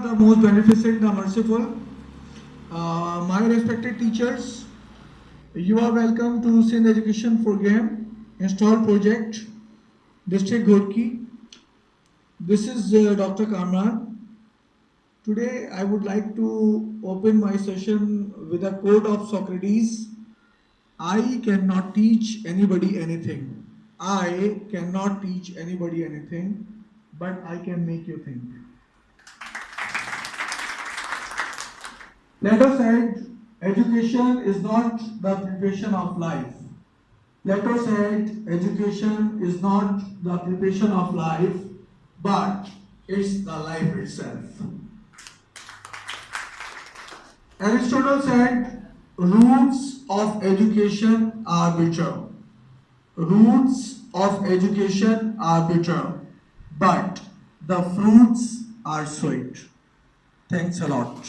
the most beneficent, the merciful. My respected teachers, you are welcome to Sindh Education Program Install Project, District Ghotki. This is Dr. Kamran. Today I would like to open my session with a quote of Socrates. I cannot teach anybody anything. I cannot teach anybody anything, but I can make you think. Let us add, education is not the preparation of life. Let us add, education is not the preparation of life, but it's the life itself. Aristotle said, roots of education are bitter. Roots of education are bitter, but the fruits are sweet. Thanks a lot.